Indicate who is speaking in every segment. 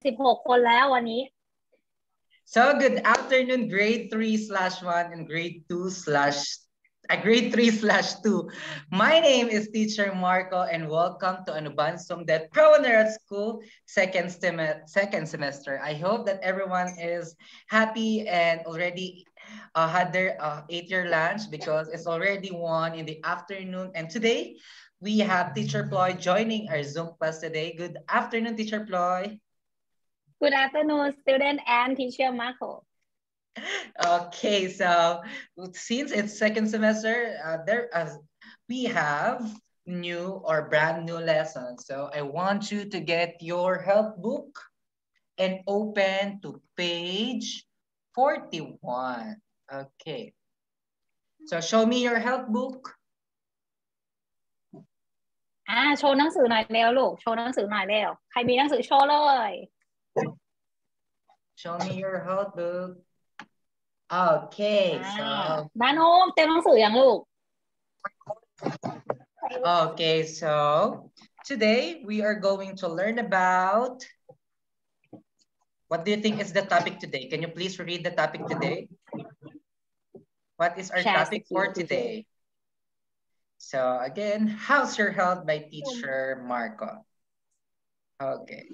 Speaker 1: 16 คนแล้ววันนี้
Speaker 2: So good afternoon, grade 3/1 and grade 3/2. My name is Teacher Marco and welcome to Anubansong Det Proner at School second semester. I hope that everyone is happy and already had their 8-year lunch because it's already 1 in the afternoon. And today we have Teacher Ploy joining our Zoom class today. Good afternoon, Teacher Ploy.
Speaker 1: Good afternoon, student and teacher Marco.
Speaker 2: Okay, so since it's second semester, we have new or brand new lessons. So I want you to get your help book and open to page 41. Okay. So show me your help book.
Speaker 1: โชว์หนังสือหน่อยเร็วลูกโชว์หนังสือหน่อยเร็วใครมีหนังสือโชว์เลย
Speaker 2: Show me your help book. Okay, so
Speaker 1: บ้านโฮมเต็มหนังสือยังลูก
Speaker 2: Okay, so today we are going to learn about, what do you think is the topic today? Can you please read the topic today? What is our topic for today? So again, how's your health by Teacher Marco? Okay.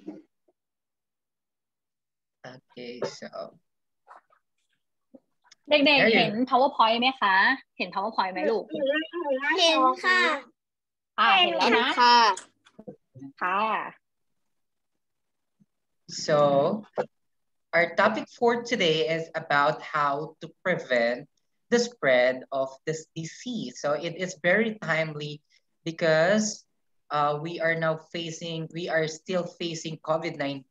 Speaker 2: Okay, so
Speaker 1: เด็กๆเห็น PowerPoint ไหมคะเห็น PowerPoint ไหมลูก
Speaker 3: เห็นค่ะ
Speaker 1: เห็นแล้วนะค่ะ
Speaker 2: So our topic for today is about how to prevent the spread of this disease. So it is very timely because we are still facing COVID-19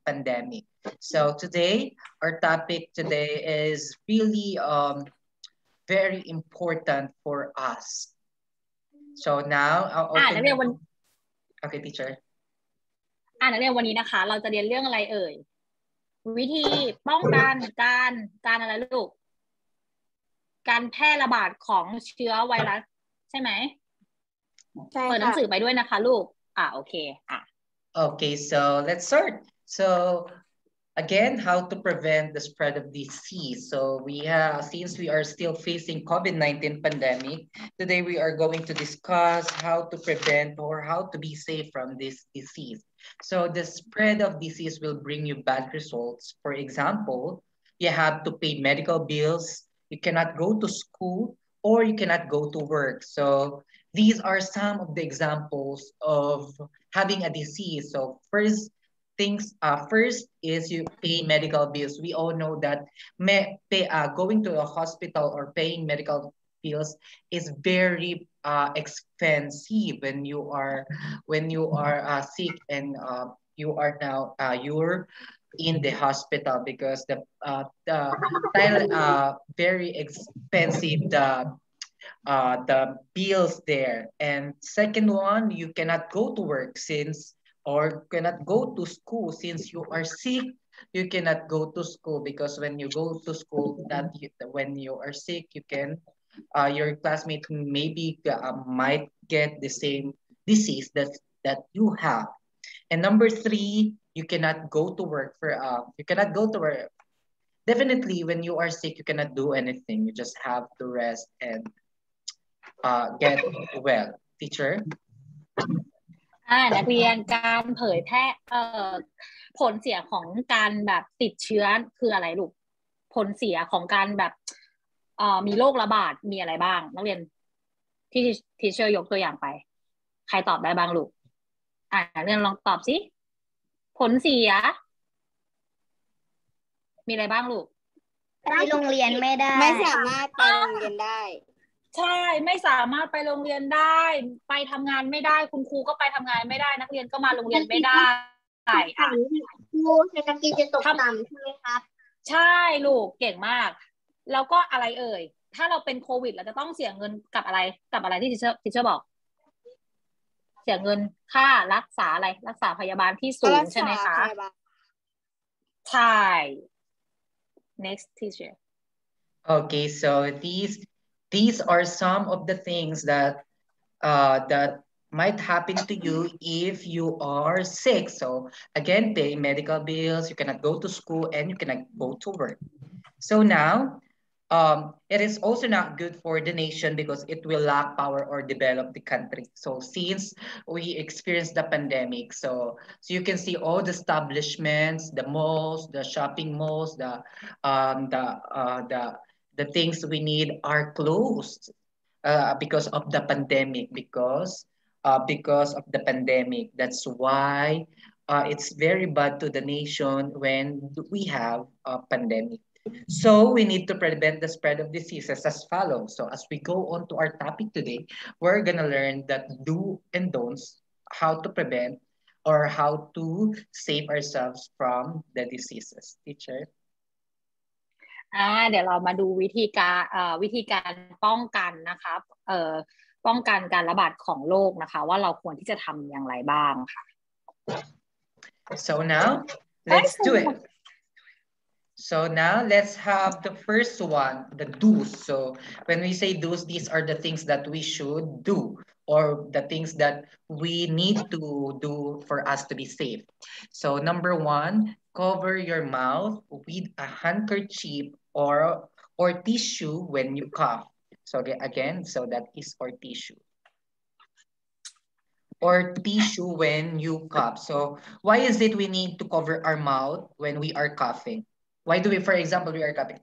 Speaker 2: pandemic. So today, our topic today is really very important for us. So now I'll open.
Speaker 1: นักเรียนวัน
Speaker 2: Okay, teacher.
Speaker 1: นักเรียนวันนี้นะคะเราจะเรียนเรื่องอะไรเอ่ยวิธีป้องกันการอะไรลูกการแพร่ระบาดของเชื้อไวรัสใช่ไหมเปิดหนังสือไปด้วยนะคะลูกโอเค
Speaker 2: Okay, so let's start. So again, how to prevent the spread of disease. So since we are still facing COVID-19 pandemic, today we are going to discuss how to prevent or how to be safe from this disease. So the spread of disease will bring you bad results. For example, you have to pay medical bills, you cannot go to school, or you cannot go to work. So these are some of the examples of having a disease. So first is you pay medical bills. We all know that going to a hospital or paying medical bills is very expensive when you are sick and you're in the hospital because the very expensive the bills there. And second one, you cannot go to work or cannot go to school since you are sick. You cannot go to school because when you go to school, when you are sick, you can your classmate maybe might get the same disease that you have. And number 3, you cannot go to work Definitely, when you are sick, you cannot do anything. You just have to rest and get well. Teacher?
Speaker 1: นักเรียนการเผยแพร่ผลเสียของการแบบติดเชื้อคืออะไรลูกผลเสียของการแบบมีโรคระบาดมีอะไรบ้างนักเรียนที่ทีเชอร์ยกตัวอย่างไปใครตอบได้บ้างลูกนักเรียนลองตอบสิผลเสียมีอะไรบ้างลูก
Speaker 3: ไปโรงเรียนไม่ได้ไม่สามารถไปโรงเรียนได้
Speaker 1: ใช่ไม่สามารถไปโรงเรียนได้ไปทำงานไม่ได้คุณครูก็ไปทำงานไม่ได้นักเรียนก็มาโรงเรียนไม่ได้ค
Speaker 3: รูเศรษฐกิจจะตกต่ำใช่ไหมครับ
Speaker 1: ใช่ลูกเก่งมากแล้วก็อะไรเอ่ยถ้าเราเป็นโควิดเราจะต้องเสียเงินกับอะไรที่ทีเชอร์บอกเสียเงินค่ารักษาอะไรรักษาพยาบาลที่สูงใช่ไหมคะใช่ next teacher
Speaker 2: Okay, so these are some of the things that might happen to you if you are sick. So again, pay medical bills, you cannot go to school, and you cannot go to work. So now, it is also not good for the nation because it will lack power or develop the country. So since we experienced the pandemic, so you can see all the establishments, the malls, the shopping malls, um, the uh, the the things we need are closed because of the pandemic. Because of the pandemic, that's why it's very bad to the nation when we have a pandemic. So we need to prevent the spread of diseases as follows. So as we go on to our topic today, we're gonna learn that do and don'ts, how to prevent or how to save ourselves from the diseases. Teacher?
Speaker 1: เดี๋ยวเรามาดูวิธีการป้องกันนะคะป้องกันการระบาดของโรคนะคะว่าเราควรที่จะทำอย่างไรบ้างค่ะ
Speaker 2: So now, let's do it. So now let's have the first one, the do's. So when we say do's, these are the things that we should do or the things that we need to do for us to be safe. So number one, cover your mouth with a handkerchief or tissue when you cough. So again, so that is for tissue. Or tissue when you cough. So why is it we need to cover our mouth when we are coughing? Why do we, for example, we are coughing?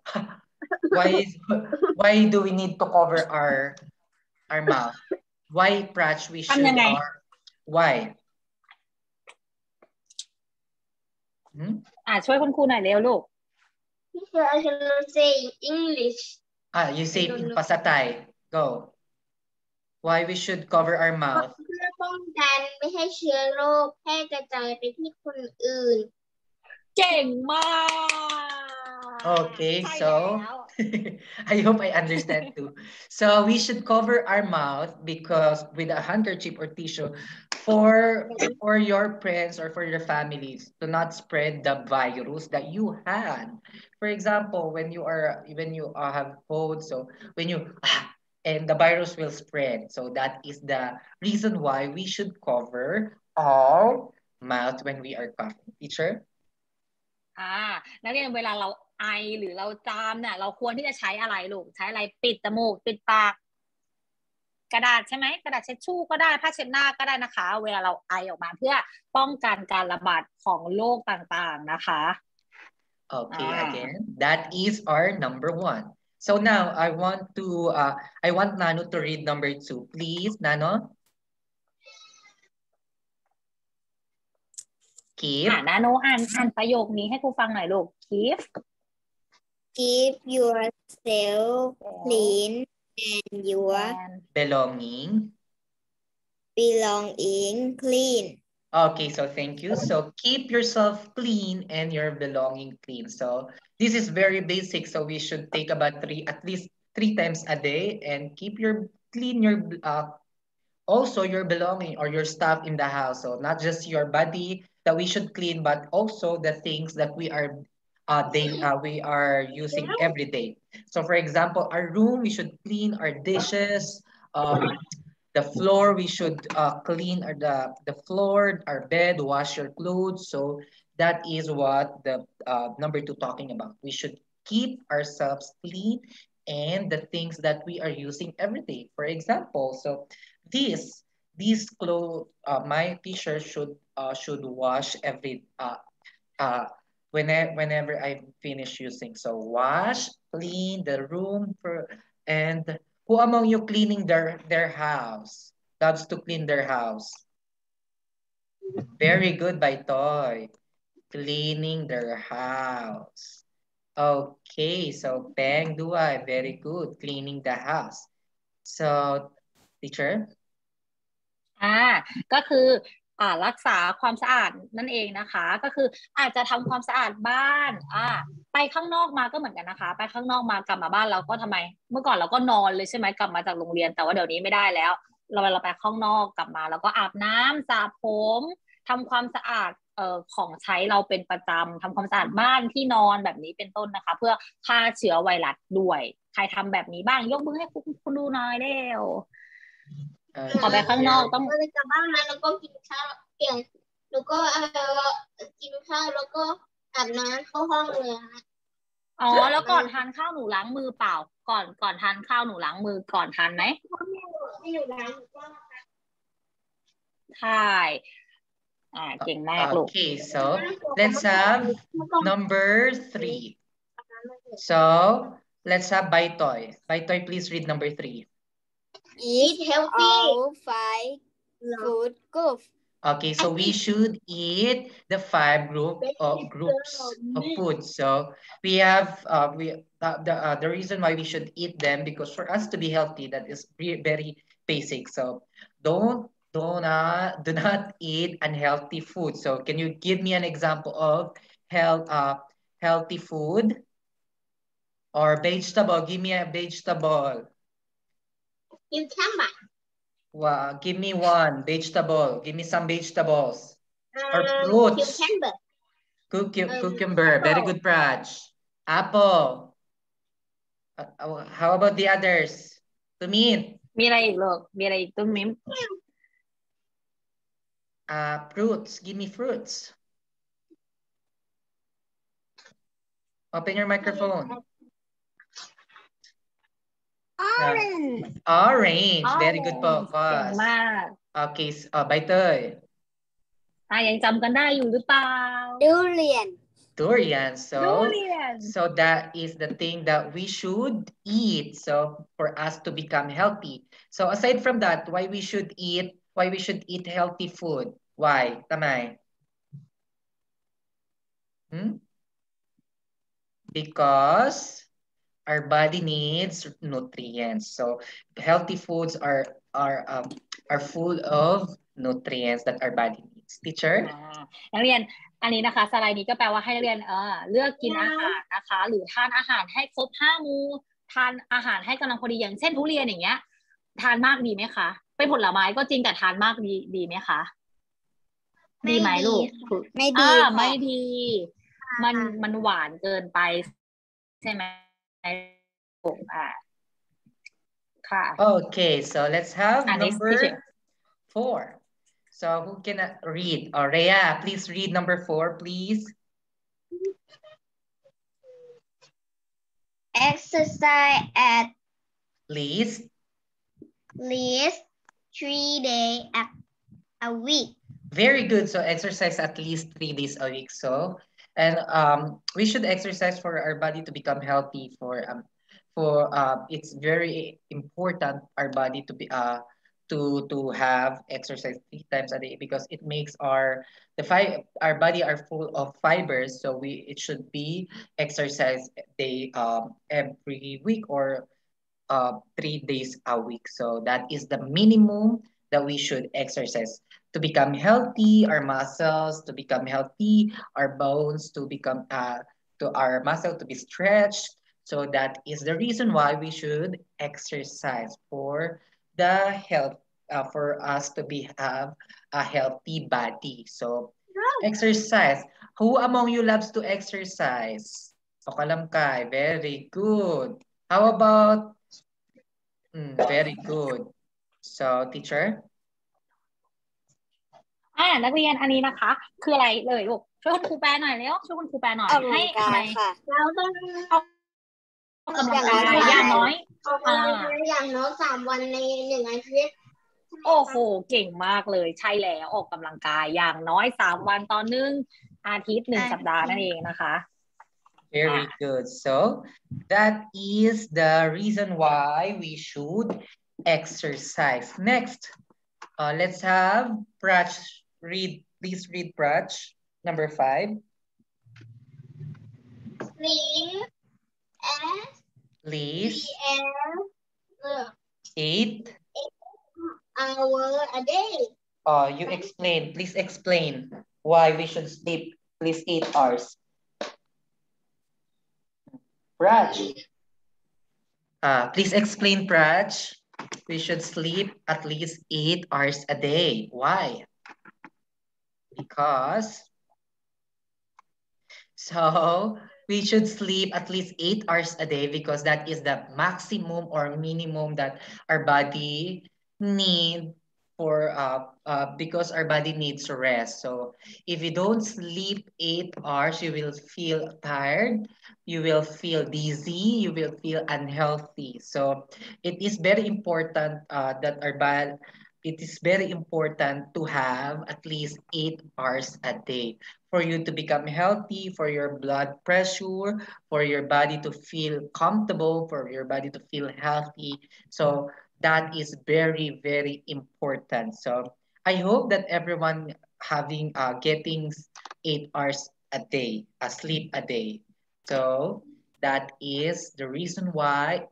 Speaker 2: Why do we need to cover our mouth? Why, Prach, we
Speaker 1: ทำยั
Speaker 2: should
Speaker 1: งไง
Speaker 2: why?
Speaker 1: ช่วยคุณครูหน่อยเร็วลูก
Speaker 3: Teacher, I cannot say in English.
Speaker 2: You say in Pasatay. Go. Why we should cover our mouth?
Speaker 3: เพื่อป้องกันไม่ให้เชื้อโรคแพร่กระจายไปที่คนอื่น
Speaker 1: เก่งมาก
Speaker 2: Okay, so I hope I understand too. So we should cover our mouth because with a handkerchief or tissue for your friends or for your families to not spread the virus that you had. For example, when you have cold, so when you and the virus will spread. So that is the reason why we should cover our mouth when we are coughing. Teacher?
Speaker 1: นักเรียนเวลาเราไอหรือเราจามเนี่ยเราควรที่จะใช้อะไรลูกใช้อะไรปิดจมูกปิดปากกระดาษใช่ไหมกระดาษเช็ดชู่ก็ได้ผ้าเช็ดหน้าก็ได้นะคะเวลาเราไอออกมาเพื่อป้องกันการระบาดของโรคต่างๆนะคะ
Speaker 2: Okay, again, that is our number one. So now I want Nano to read number two. Please, Nano. Keep.
Speaker 1: นาโนอ่านประโยคนี้ให้ครูฟังหน่อยลูก keep
Speaker 3: yourself clean and your
Speaker 2: belonging
Speaker 3: clean.
Speaker 2: Okay, so thank you. So keep yourself clean and your belonging clean. So this is very basic. So we should take about at least three times a day and keep your also your belonging or your stuff in the house. So not just your body that we should clean, but also the things that we are using every day. So for example, our room, we should clean our dishes. The floor, we should clean the floor, our bed, wash your clothes. So that is what the number two talking about. We should keep ourselves clean and the things that we are using every day. For example, so these clothes, my t-shirt should wash every whenever I finish using. So wash, clean the room and who among you cleaning their house? Loves to clean their house. Very good by Toy. Cleaning their house. Okay, so Peng Dua, very good. Cleaning the house. So, teacher?
Speaker 1: ก็คือรักษาความสะอาดนั่นเองนะคะก็คืออาจจะทำความสะอาดบ้านไปข้างนอกมาก็เหมือนกันนะคะไปข้างนอกมากลับมาบ้านเราก็ทำไมเมื่อก่อนเราก็นอนเลยใช่ไหมกลับมาจากโรงเรียนแต่ว่าเดี๋ยวนี้ไม่ได้แล้วเราไปข้างนอกกลับมาแล้วก็อาบน้ำสระผมทำความสะอาดของใช้เราเป็นประจำทำความสะอาดบ้านที่นอนแบบนี้เป็นต้นนะคะเพื่อฆ่าเชื้อไวรัสด้วยใครทำแบบนี้บ้างยกมือให้คุณดูหน่อยเร็ว ออกไปข้างนอกต้อง
Speaker 3: ก็เลยกลับบ้านมาแล้วก็กินข้าวเปลี่ยนแล้วก็กินข้าวแล้วก็อาบน้ำเข้าห้องเลยค่ะ
Speaker 1: อ๋อ แล้วก่อนทานข้าวหนูล้างมือเปล่า ก่อนทานข้าวหนูล้างมือก่อนทานไหม
Speaker 3: ไม่อยู่ร้านก็
Speaker 1: ใช่เก่งมากลูก
Speaker 2: Okay, so let's have number 3. So let's have Baitoy. Baitoy, please read number 3.
Speaker 3: eat healthy
Speaker 4: all 5 food groups.
Speaker 2: Okay, so we should eat the 5 groups of food. So we have the reason why we should eat them, because for us to be healthy, that is very basic. So do not eat unhealthy food. So can you give me an example of healthy food or vegetable? Give me a vegetable.
Speaker 3: cucumber
Speaker 2: Wow, give me one vegetable. Give me some vegetables or fruits. Cucumber. Very good, Praj. Apple. How about the others? Tumit.
Speaker 1: มีอะไรอีกลูก มีอะไรอีกตุ้มมิ้ม
Speaker 2: Fruits. Give me fruits. Open your microphone. Orange. Very good po.
Speaker 1: เก่งมาก
Speaker 2: Okay, Baitoy.
Speaker 1: ยังจำกันได้อยู่หรือเปล่า
Speaker 4: Durian.
Speaker 2: Durian.
Speaker 1: Durian.
Speaker 2: So that is the thing that we should eat. So for us to become healthy. So aside from that, why we should eat healthy food? Why? Tamay? Because our body needs nutrients. So healthy foods are full of nutrients that our body needs. Teacher?
Speaker 1: นักเรียนอันนี้นะคะสไลด์นี้ก็แปลว่าให้นักเรียนเลือกกินอาหารนะคะ หรือทานอาหารให้ครบ5 มื้อทานอาหารให้กำลังพอดีอย่างเช่นทุเรียนอย่างเงี้ยทานมากดีไหมคะเป็นผลไม้ก็จริงแต่ทานมากดีไหมคะดีไหมลูก
Speaker 4: ไม่ดี
Speaker 1: ไม่ดีมันหวานเกินไปใช่ไหมค่ะ
Speaker 2: Okay, so let's have number 4. So who can read? Rhea, please read number 4, please.
Speaker 3: exercise at
Speaker 2: Least
Speaker 3: 3 days a week.
Speaker 2: Very good. So exercise at least 3 days a week. So, and we should exercise for our body to become healthy. It's very important our body to be to have exercise 3 times a day, because it makes our body are full of fibers. So it should be exercise every week or 3 days a week. So that is the minimum that we should exercise to become healthy, our muscles to become healthy, our bones to become to our muscle to be stretched. So that is the reason why we should exercise for the health, for us to have a healthy body. So exercise. Who among you loves to exercise? Okalamkay, very good. How about very good. So, teacher?
Speaker 1: นักเรียนอันนี้นะคะ คืออะไรเลยลูกช่วยคุณครูแปลหน่อยเร็วช่วยคุณครูแปลหน่อย
Speaker 4: ออกกำลั
Speaker 1: ให้
Speaker 4: งกายค่ะ
Speaker 3: เราต้อง
Speaker 1: ออกกำลังกายอย่างน้อย
Speaker 3: ออกกำลังกายอย่างน้อย3 วันใน1 อาทิตย์
Speaker 1: โอ้โหเก่งมากเลยใช่แล้วออกกำลังกายอย่างน้อย3 วันต่อ1 อาทิตย์1 สัปดาห์นั่นเองนะคะ
Speaker 2: Very good. So that is the reason why we should exercise. Next, let's have Prach read. Please read Prach, number 5.
Speaker 3: Sleep at
Speaker 2: Least 8
Speaker 3: hours a day.
Speaker 2: You explain. Please explain why we should sleep at least 8 hours. Prach. Please explain, Prach. We should sleep at least 8 hours a day. Why? Because we should sleep at least 8 hours a day, because that is the maximum or minimum that our body need for because our body needs rest. So if you don't sleep 8 hours, you will feel tired, you will feel dizzy, you will feel unhealthy. So it is very important that our body it is very important to have at least 8 hours a day for you to become healthy, for your blood pressure, for your body to feel comfortable, for your body to feel healthy. So that is very, very important. So I hope that everyone having getting 8 hours a day, sleep a day. So that is the reason why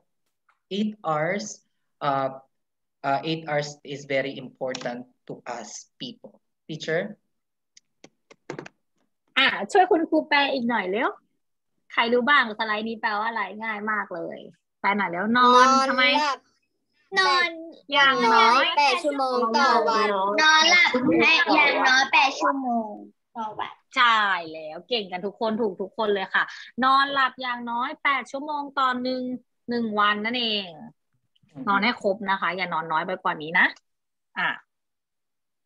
Speaker 2: 8 hours, uh, 8 hours is very important to us people. Teacher?
Speaker 1: ช่วยคุณครูแปลอีกหน่อยเร็วใครรู้บ้างสไลด์นี้แปลว่าอะไรง่ายมากเลยแปลหน่อยแล้วนอนทำไม
Speaker 4: หลับ
Speaker 3: นอน
Speaker 1: อย่างน้อย
Speaker 4: 8 ชั่วโมงต่อวัน
Speaker 3: นอนหลับได้อย่างน้อย8 ชั่วโมงต่อวัน
Speaker 1: ใช่แล้วเก่งกันทุกคนถูกทุกคนเลยค่ะ นอนหลับอย่างน้อย8 ชั่วโมงต่อหนึ่งวันนั่นเอง นอนให้ครบนะคะ อย่านอนน้อยไปกว่านี้นะอ่ะ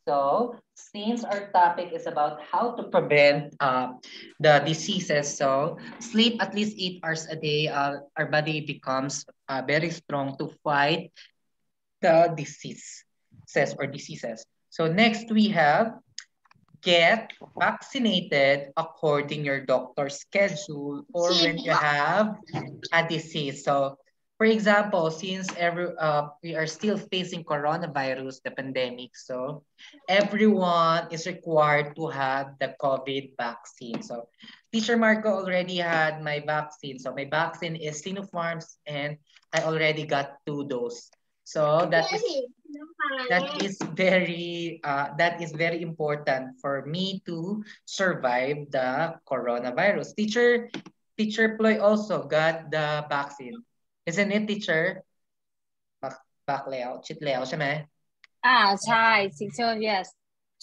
Speaker 2: So, since our topic is about how to prevent the diseases, so sleep at least 8 hours a day, our body becomes very strong to fight the diseases. So next we have get vaccinated according your doctor's schedule or when you have a disease. So for example, since we are still facing coronavirus, the pandemic, so everyone is required to have the COVID vaccine. So Teacher Marco already had my vaccine. So my vaccine is Sinopharm's and I already got 2 doses. So that is very important for me to survive the coronavirus. Teacher Ploy also got the vaccine. Isn't it, teacher? Back layout, cheat layout ใช่ไหม
Speaker 1: ใช่ teacher yes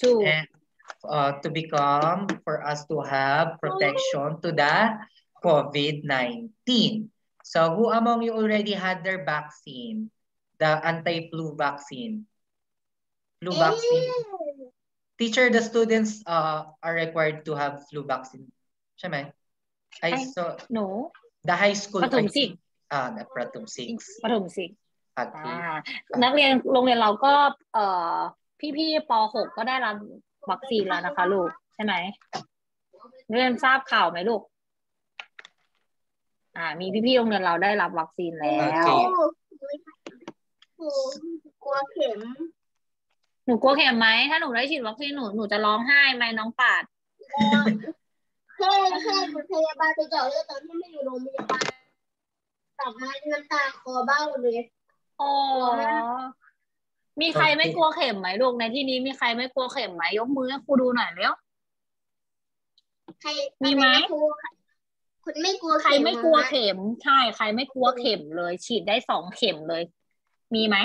Speaker 1: two
Speaker 2: And to become for us to have protection to the COVID-19. So who among you already had their vaccine? The anti-flu vaccine. Flu vaccine. Teacher, the students are required to have flu vaccine. ใช่ไหม I saw
Speaker 1: หนู
Speaker 2: the high school
Speaker 1: ประถมสิ
Speaker 2: the ประถม
Speaker 1: ประถมสิ
Speaker 2: Okay.
Speaker 1: นักเรียนโรงเรียนเราก็พี่ป .6 ก็ได้รับวัคซีนแล้วนะคะลูกใช่ไหมนักเรียนทราบข่าวไหมลูกมีพี่โรงเรียนเราได้รับวัคซีนแล้ว
Speaker 3: กลัวเข็ม
Speaker 1: หนูกลัวเข็มไหมถ้าหนูได้ฉีดวัคซีนหนูจะร้องไห้ไหมน้องปาด
Speaker 3: แค่บุพยาบาลไปเจาะเลือดตอนที่ไม่อยู่โรงพยาบาลกลับมาน้ำตาคลอเบ้าเลย
Speaker 1: อ๋อมีใครไม่กลัวเข็มไหมลูกในที่นี้มีใครไม่กลัวเข็มไหมยกมือให้ครูดูหน่อยเร็วมีไหม
Speaker 3: คุณไม่กลัว
Speaker 1: ใครไม่กลัวเข็มใช่ใครไม่กลัวเข็มเลยฉีดได้2 เข็มเลย มีไหม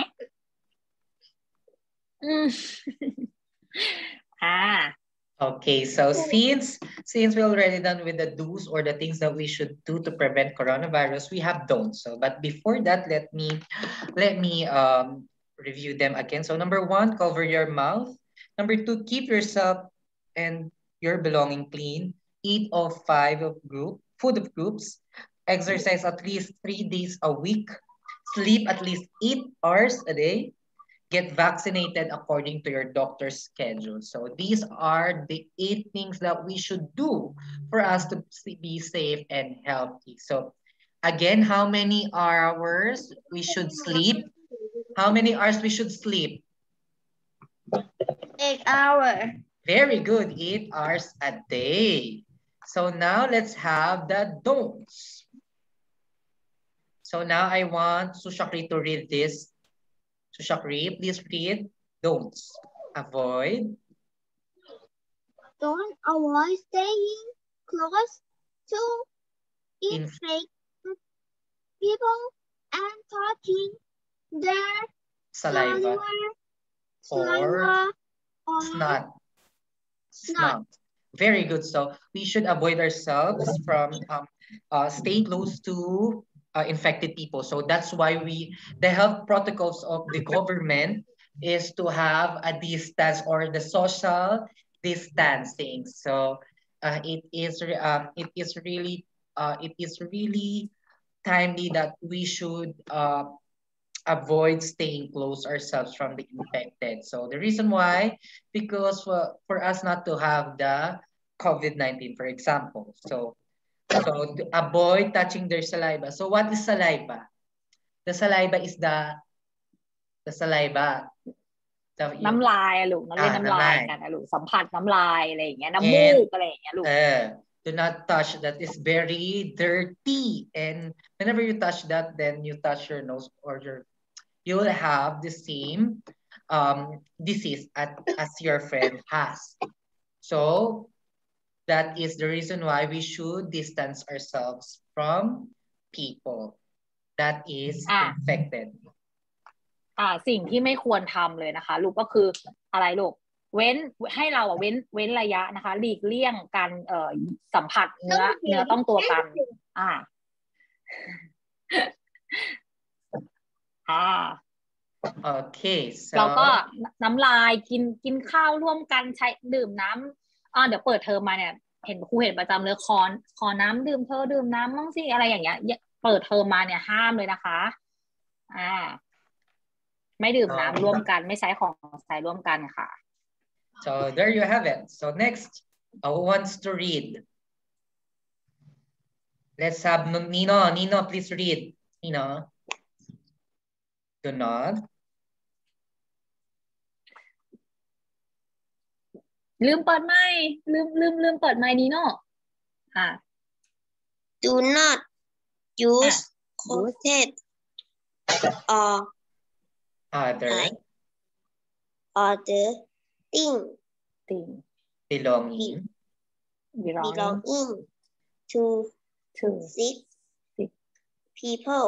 Speaker 2: Okay, so since we're already done with the do's or the things that we should do to prevent coronavirus, we have don'ts. So, but before that, let me review them again. So, number 1, cover your mouth. Number 2, keep yourself and your belonging clean. Eat all 5 of food of groups. Exercise at least 3 days a week. Sleep at least 8 hours a day. Get vaccinated according to your doctor's schedule. So these are the 8 things that we should do for us to be safe and healthy. So again, how many hours we should sleep? How many hours we should sleep?
Speaker 3: 8 hours.
Speaker 2: Very good, 8 hours a day. So now let's have the don'ts. So now I want Sushakri to read this. Sushakri, please read don'ts. Avoid.
Speaker 3: Don't avoid staying close to infected people and touching their
Speaker 2: Saliva or snot. Very good. So we should avoid ourselves from staying close to infected people. So that's why the health protocols of the government is to have a distance or the social distancing. So it is really timely that we should avoid staying close ourselves from the infected. So the reason why, because for us not to have the COVID-19, for example. So to avoid touching their saliva. So what is saliva? The saliva is the saliva.
Speaker 1: น้ำลายอะลูกเราเล่นน้ำลาย
Speaker 2: น้ำลาย
Speaker 1: กันอะลูกสัมผัสน้ำลายอะไรอย่างเงี้ยน้ำมู
Speaker 2: And
Speaker 1: กอะไรอย่างเงี้ยลูก
Speaker 2: do not touch that is very dirty. And whenever you touch that, then you touch your nose or you will have the same disease as your friend has. So that is the reason why we should distance ourselves from people that is infected.
Speaker 1: สิ่งที่ไม่ควรทำเลยนะคะลูกก็คืออะไรลูกเว้นให้เราเว้นระยะนะคะหลีกเลี่ยงการสัมผัสเนื้อต้องตัวกัน
Speaker 2: โอเค so
Speaker 1: เราก็น้ำลายกินข้าวร่วมกันใช้ดื่มน้ำเดี๋ยวเปิดเทอมมาเนี่ยเห็นครูเห็นประจำเลยขอน้ำดื่มเธอดื่มน้ำบ้างสิอะไรอย่างเงี้ยเปิดเทอมมาเนี่ยห้ามเลยนะคะไม่ดื่มน้ำร่วมกันไม่ใช้ของใช้ร่วมกันค่ะ
Speaker 2: so there you have it. So next, who wants to read? Let's have Nino, please read. Nino, do not
Speaker 1: ลืมเปิดไมค์ลืมเปิดไมค์นีโน่
Speaker 3: Do not use coated or
Speaker 2: other
Speaker 3: thing
Speaker 2: belonging
Speaker 3: to sick people.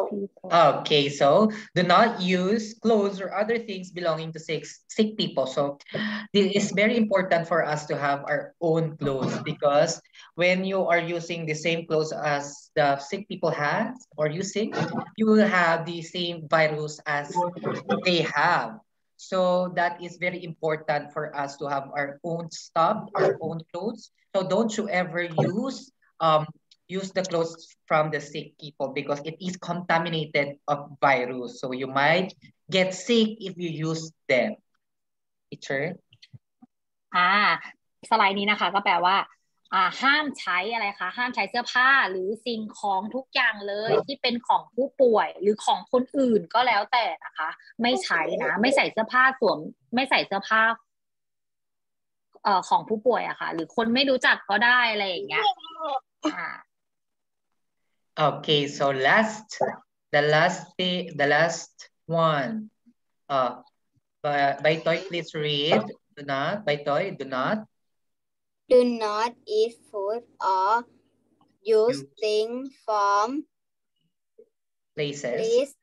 Speaker 2: Okay, so do not use clothes or other things belonging to sick people. So this is very important for us to have our own clothes, because when you are using the same clothes as the sick people has or using, you will have the same virus as they have. So that is very important for us to have our own stuff, our own clothes. So don't you ever use the clothes from the sick people, because it is contaminated of virus. So you might get sick if you use them. Teacher?
Speaker 1: สไลด์นี้นะคะก็แปลว่าห้ามใช้อะไรคะห้ามใช้เสื้อผ้าหรือสิ่งของทุกอย่างเลยที่เป็นของผู้ป่วยหรือของคนอื่นก็แล้วแต่นะคะไม่ใช้นะไม่ใส่เสื้อผ้าไม่ใส่เสื้อผ้าของผู้ป่วยอะค่ะหรือคนไม่รู้จักก็ได้อะไรอย่างเงี้ย
Speaker 2: Okay, so the last one. By Toy, please read. Do not, by Toy, do not.
Speaker 4: Do not eat food or use things from
Speaker 2: places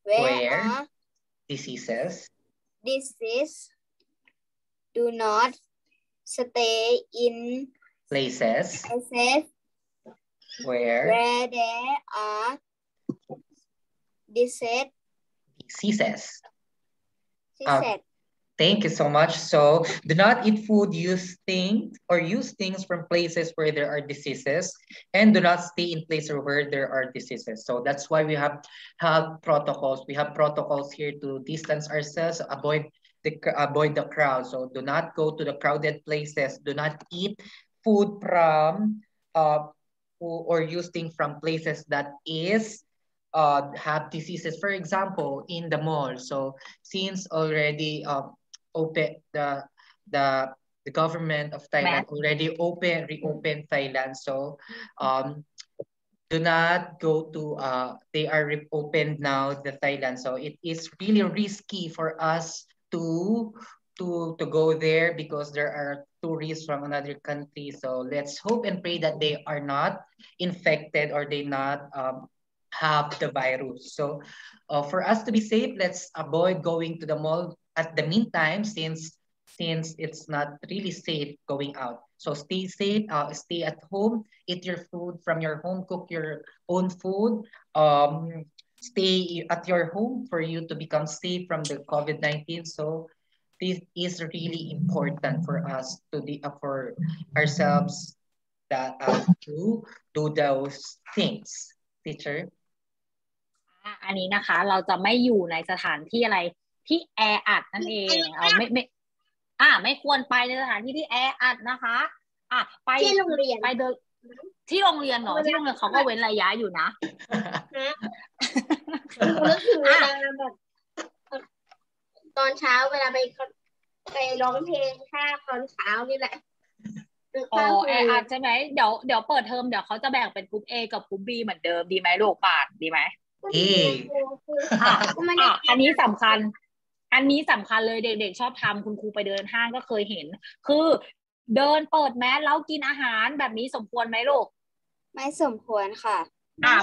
Speaker 2: where diseases.
Speaker 4: Do not stay in
Speaker 2: places where
Speaker 4: there are diseases.
Speaker 2: Thank you so much. So do not eat food, use things from places where there are diseases, and do not stay in places where there are diseases. So that's why we have protocols. We have protocols here to distance ourselves, avoid the crowd. So do not go to the crowded places. Do not eat food from or use things from places that have diseases. For example, in the mall. So since already open the government of Thailand already reopened Thailand. So do not go to they are reopened now the Thailand. So it is really risky for us to go there, because there are tourists from another country. So let's hope and pray that they are not infected or they not have the virus. So for us to be safe, let's avoid going to the mall at the meantime, since it's not really safe going out. So stay safe, stay at home, eat your food from your home, cook your own food, stay at your home for you to become safe from the COVID-19. So this is really important for us for ourselves that to do those things. Teacher?
Speaker 1: อันนี้นะคะเราจะไม่อยู่ในสถานที่อะไรที่แออัดนั่นเองเอาไม่ควรไปในสถานที่ที่แออัดนะคะไป
Speaker 3: ที่โรงเรียน
Speaker 1: ไปเดินที่โรงเรียนเหรอที่โรงเรียนเขาก็เว้นระยะอยู่นะ
Speaker 3: นึกถึงเวลาแบบตอนเช้าเวลาไปร้องเพลงค่าตอนเช้านี่แหละ
Speaker 1: อ๋อแออัดใช่ไหมเดี๋ยวเปิดเทอมเดี๋ยวเขาจะแบ่งเป็นกลุ่ม A กับกลุ่ม B เหมือนเดิมดีไหมลูกปาดดีไหมอันนี้สำคัญเลยเด็กๆชอบทำคุณครูไปเดินห้างก็เคยเห็นคือเดินเปิดแมสแล้วกินอาหารแบบนี้สมควรไหมลูก
Speaker 4: ไม่สมควรค่ะ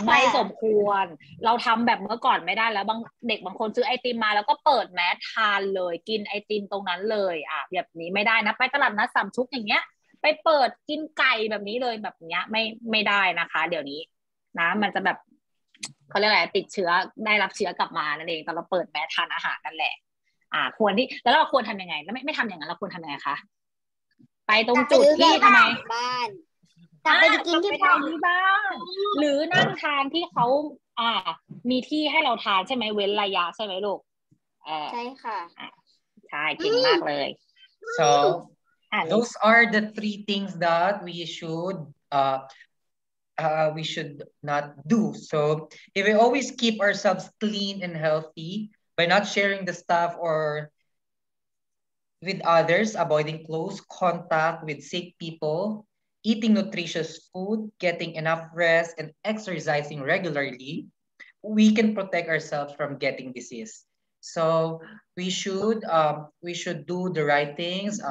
Speaker 1: ไม่สมควรเราทำแบบเมื่อก่อนไม่ได้แล้วเด็กบางคนซื้อไอติมมาแล้วก็เปิดแมสทานเลยกินไอติมตรงนั้นเลยแบบนี้ไม่ได้นะไปตลาดนัดสามชุกอย่างเงี้ยไปเปิดกินไก่แบบนี้เลยแบบเนี้ยไม่ได้นะคะ เดี๋ยวนี้นะมันจะแบบเขาเรียกอะไรติดเชื้อได้รับเชื้อกลับมานั่นเองตอนเราเปิดแมสทานอาหารนั่นแหละควรที่แล้วเราควรทำยังไงแล้วไม่ทำอย่างนั้นเราควรทำยังไงคะไปตรงจุดที่ทำไม
Speaker 4: บ้าน
Speaker 3: ไปกินที่
Speaker 1: บ้านหรือนั่งทานที่เขามีที่ให้เราทานใช่ไหมเว้นระยะใช่ไหมลูก
Speaker 4: ใช่ค่ะ
Speaker 1: ใช่เก่งมากเลย
Speaker 2: so those are the three things that we should not do. So if we always keep ourselves clean and healthy by not sharing the stuff or with others, avoiding close contact with sick people, eating nutritious food, getting enough rest, and exercising regularly, we can protect ourselves from getting disease. So we should do the right things,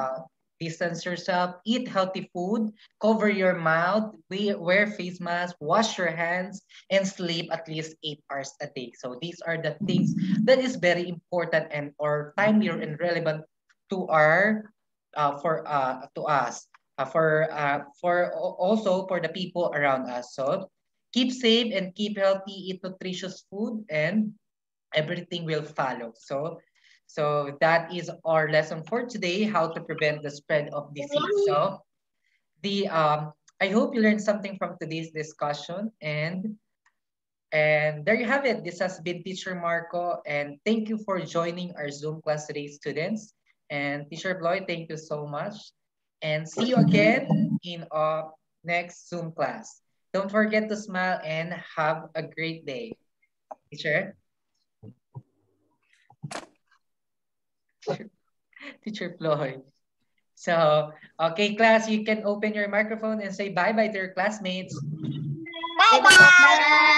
Speaker 2: distance yourself, eat healthy food, cover your mouth, wear face mask, wash your hands, and sleep at least 8 hours a day. So these are the things that is very important and or timely and relevant to us, for also for the people around us. So keep safe and keep healthy, eat nutritious food, and everything will follow. So that is our lesson for today, how to prevent the spread of disease. So I hope you learned something from today's discussion, and there you have it. This has been Teacher Marco, and thank you for joining our Zoom class today, students. And Teacher Bloy, thank you so much. And see you again in our next Zoom class. Don't forget to smile and have a great day. Teacher? Teacher Floyd. So, okay, class, you can open your microphone and say bye-bye to your classmates.
Speaker 3: Bye-bye.